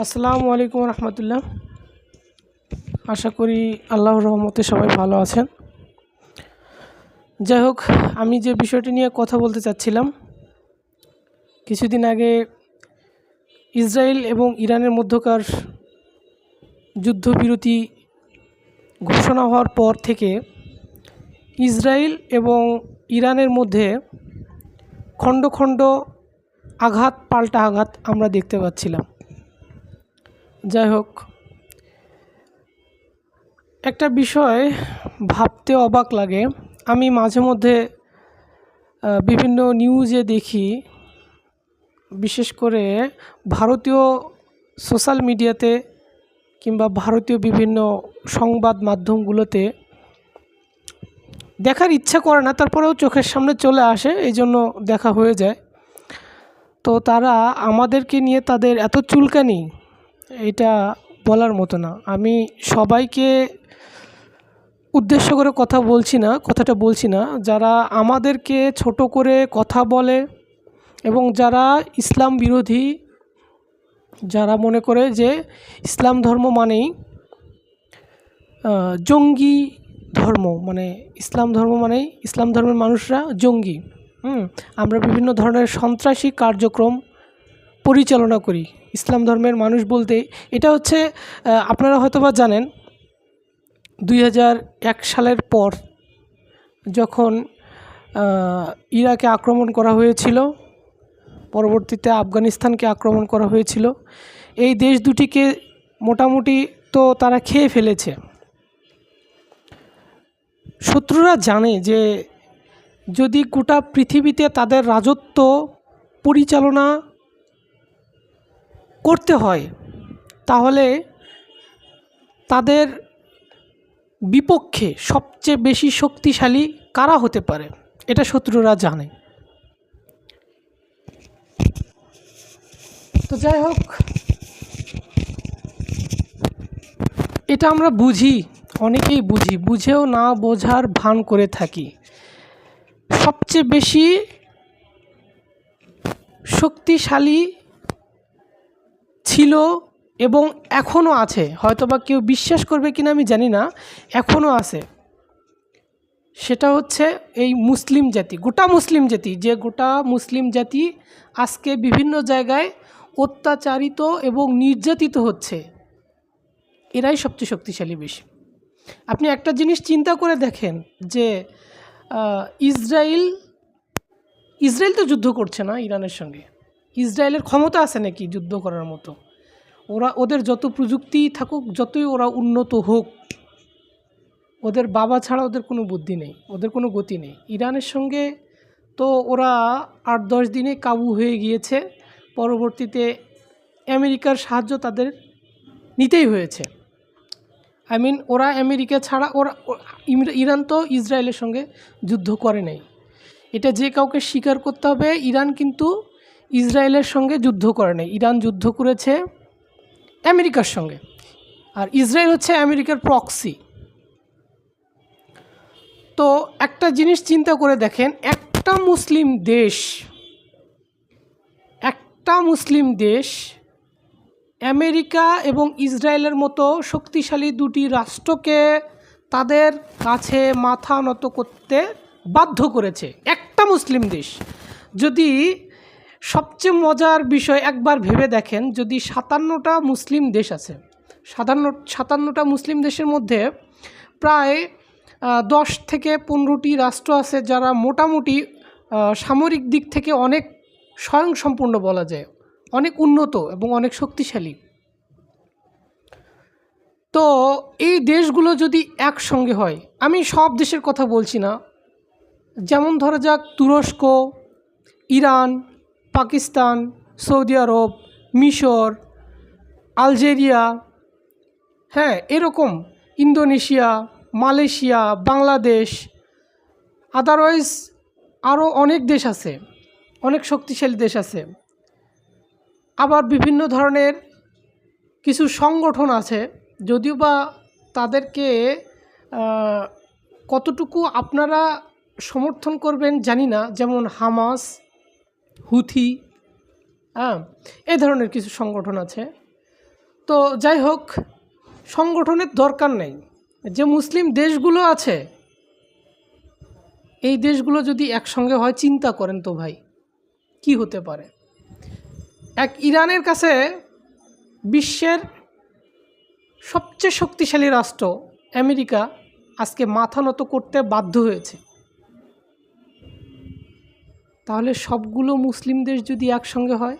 আসসালামু আলাইকুম রহমতুল্লাহ। আশা করি আল্লাহর রহমতে সবাই ভালো আছেন। যাই হোক, আমি যে বিষয়টি নিয়ে কথা বলতে চাচ্ছিলাম, কিছুদিন আগে ইসরায়েল এবং ইরানের মধ্যকার যুদ্ধবিরতি ঘোষণা হওয়ার পর থেকে ইসরায়েল এবং ইরানের মধ্যে খণ্ড খণ্ড আঘাত পাল্টা আঘাত আমরা দেখতে পাচ্ছিলাম। যাই হোক, একটা বিষয় ভাবতে অবাক লাগে। আমি মাঝে মধ্যে বিভিন্ন নিউজে দেখি, বিশেষ করে ভারতীয় সোশ্যাল মিডিয়াতে কিংবা ভারতীয় বিভিন্ন সংবাদ মাধ্যমগুলোতে দেখার ইচ্ছা করে না, তারপরেও চোখের সামনে চলে আসে, এই জন্য দেখা হয়ে যায়। তো তারা আমাদেরকে নিয়ে তাদের এত চুলকানি, এটা বলার মতো না। আমি সবাইকে উদ্দেশ্য করে কথাটা বলছি না। যারা আমাদেরকে ছোট করে কথা বলে এবং যারা ইসলাম বিরোধী, যারা মনে করে যে ইসলাম ধর্ম মানেই জঙ্গি ধর্ম, মানে ইসলাম ধর্ম মানেই ইসলাম ধর্মের মানুষরা জঙ্গি। আমরা বিভিন্ন ধরনের সন্ত্রাসী কার্যক্রম পরিচালনা করি ইসলাম ধর্মের মানুষ বলতে। এটা হচ্ছে, আপনারা হয়তোবা জানেন, 2001 সালের পর যখন ইরাকে আক্রমণ করা হয়েছিল, পরবর্তীতে আফগানিস্তানকে আক্রমণ করা হয়েছিল, এই দেশ দুটিকে মোটামুটি তো তারা খেয়ে ফেলেছে। শত্রুরা জানে যে যদি গোটা পৃথিবীতে তাদের রাজত্ব পরিচালনা করতে হয়, তাহলে তাদের বিপক্ষে সবচেয়ে বেশি শক্তিশালী কারা হতে পারে, এটা শত্রুরা জানে। তো যাই হোক, এটা আমরা বুঝি, অনেকেই বুঝেও না বোঝার ভান করে থাকি। সবচেয়ে বেশি শক্তিশালী ছিল এবং এখনও আছে, হয়তোবা কেউ বিশ্বাস করবে কিনা আমি জানি না, এখনও আছে। সেটা হচ্ছে এই মুসলিম জাতি, গোটা মুসলিম জাতি, যে গোটা মুসলিম জাতি আজকে বিভিন্ন জায়গায় অত্যাচারিত এবং নির্যাতিত হচ্ছে, এরাই সবচেয়ে শক্তিশালী বেশি। আপনি একটা জিনিস চিন্তা করে দেখেন যে ইসরায়েল তো যুদ্ধ করছে না ইরানের সঙ্গে। ইসরায়েলের ক্ষমতা আছে নাকি যুদ্ধ করার মতো? ওদের যত প্রযুক্তি থাকুক, যতই ওরা উন্নত হোক, ওদের বাবা ছাড়া ওদের কোনো বুদ্ধি নেই, ওদের কোনো গতি নেই। ইরানের সঙ্গে তো ওরা 8-10 দিনে কাবু হয়ে গিয়েছে, পরবর্তীতে আমেরিকার সাহায্য তাদের নিতেই হয়েছে। ওরা আমেরিকা ছাড়া ইরান তো ইসরায়েলের সঙ্গে যুদ্ধ করে নাই, এটা যে কাউকে স্বীকার করতে হবে। ইরান কিন্তু ইসরায়েলের সঙ্গে যুদ্ধ করে নাই, ইরান যুদ্ধ করেছে আমেরিকার সঙ্গে, আর ইসরায়েল হচ্ছে আমেরিকার প্রক্সি। তো একটা জিনিস চিন্তা করে দেখেন, একটা মুসলিম দেশ আমেরিকা এবং ইসরায়েলের মতো শক্তিশালী দুটি রাষ্ট্রকে তাদের কাছে মাথা নত করতে বাধ্য করেছে। একটা মুসলিম দেশ। যদি সবচেয়ে মজার বিষয় একবার ভেবে দেখেন, যদি 57টা মুসলিম দেশ আছে, 57টা মুসলিম দেশের মধ্যে প্রায় 10 থেকে 15টি রাষ্ট্র আছে যারা মোটামুটি সামরিক দিক থেকে অনেক স্বয়ংসম্পূর্ণ বলা যায়, অনেক উন্নত এবং অনেক শক্তিশালী। তো এই দেশগুলো যদি একসঙ্গে হয়, আমি সব দেশের কথা বলছি না, যেমন ধরা যাক তুরস্ক, ইরান, পাকিস্তান, সৌদি আরব, মিশর, আলজেরিয়া, এরকম ইন্দোনেশিয়া, মালয়েশিয়া, বাংলাদেশ, আদারওয়াইজ আরও অনেক দেশ আছে, অনেক শক্তিশালী দেশ আছে। আবার বিভিন্ন ধরনের কিছু সংগঠন আছে, যদিও বা তাদেরকে কতটুকু আপনারা সমর্থন করবেন জানি না, যেমন হামাস, হুথি, এই ধরনের কিছু সংগঠন আছে। তো যাই হোক, সংগঠনের দরকার নেই। যে মুসলিম দেশগুলো আছে, এই দেশগুলো যদি একসঙ্গে হয়, চিন্তা করেন তো ভাই কি হতে পারে। এক ইরানের কাছে বিশ্বের সবচেয়ে শক্তিশালী রাষ্ট্র আমেরিকা আজকে মাথা নত করতে বাধ্য হয়েছে। তাহলে সবগুলো মুসলিম দেশ যদি একসঙ্গে হয়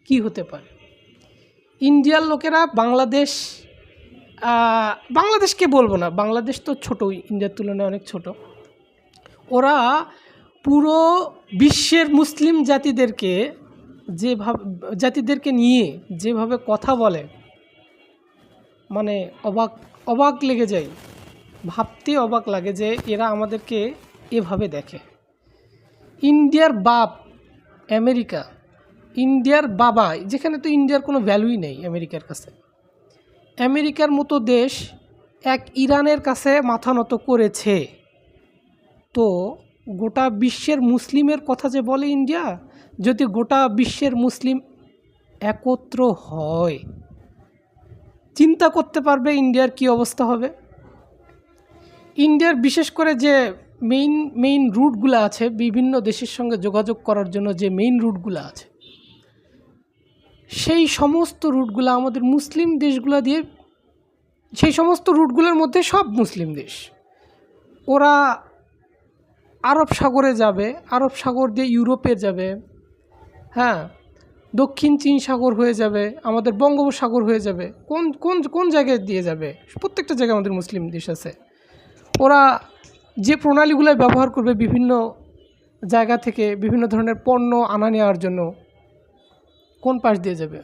কি হতে পারে। ইন্ডিয়ার লোকেরা বাংলাদেশকে বলবো না, বাংলাদেশ তো ছোটই, ইন্ডিয়ার তুলনায় অনেক ছোট। ওরা পুরো বিশ্বের মুসলিম জাতিদেরকে নিয়ে যেভাবে কথা বলে, মানে অবাক লেগে যায়, ভাবতে অবাক লাগে যে এরা আমাদেরকে এভাবে দেখে। ইন্ডিয়ার বাপ আমেরিকা, ইন্ডিয়ার বাবা, যেখানে তো ইন্ডিয়ার কোনো ভ্যালুই নেই আমেরিকার কাছে। আমেরিকার মতো দেশ এক ইরানের কাছে মাথা নত করেছে। তো গোটা বিশ্বের মুসলিমের কথা যে বলে ইন্ডিয়া, যদি গোটা বিশ্বের মুসলিম একত্র হয়, চিন্তা করতে পারবে ইন্ডিয়ার কি অবস্থা হবে। ইন্ডিয়ার বিশেষ করে যে মেইন রুটগুলো আছে, বিভিন্ন দেশের সঙ্গে যোগাযোগ করার জন্য যে মেইন রুটগুলো আছে, সেই সমস্ত রুটগুলো আমাদের মুসলিম দেশগুলো দিয়ে, সেই সমস্ত রুটগুলোর মধ্যে সব মুসলিম দেশ। ওরা আরব সাগরে যাবে, আরব সাগর দিয়ে ইউরোপে যাবে, হ্যাঁ, দক্ষিণ চীন সাগর হয়ে যাবে, আমাদের বঙ্গোপসাগর হয়ে যাবে, কোন কোন কোন জায়গায় দিয়ে যাবে। প্রত্যেকটা জায়গায় আমাদের মুসলিম দেশ আছে। ওরা যে প্রণালীগুলো ব্যবহার করবে বিভিন্ন জায়গা থেকে বিভিন্ন ধরনের পণ্য আনা নেওয়ার জন্য, কোন পাশ দিয়ে যাবে।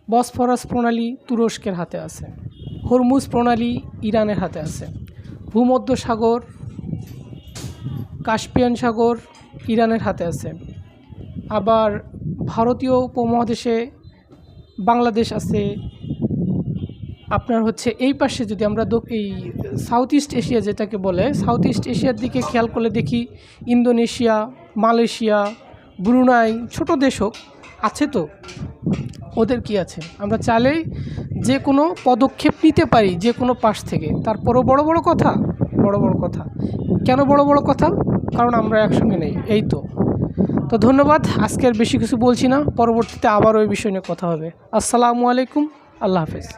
বসফরাস প্রণালী তুরস্কের হাতে আছে, হরমুজ প্রণালী ইরানের হাতে আছে, ভূমধ্য সাগর, কাস্পিয়ান সাগর ইরানের হাতে আছে। আবার ভারতীয় উপমহাদেশে বাংলাদেশ আছে। আপনার হচ্ছে এই পাশে যদি আমরা এই সাউথ ইস্ট এশিয়া যেটাকে বলে, সাউথ ইস্ট এশিয়ার দিকে খেয়াল করলে দেখি ইন্দোনেশিয়া, মালয়েশিয়া, ব্রুনাই, ছোট দেশ হোক আছে। তো ওদের কি আছে, আমরা চাইলেই যে কোনো পদক্ষেপ নিতে পারি যে কোনো পাশ থেকে। তারপরও বড় বড় কথা। কেন বড় বড় কথা? কারণ আমরা একসঙ্গে নেই, এই তো। ধন্যবাদ, আজকে আর বেশি কিছু বলছি না, পরবর্তীতে আবার ওই বিষয় নিয়ে কথা হবে। আসসালামু আলাইকুম, আল্লাহ হাফেজ।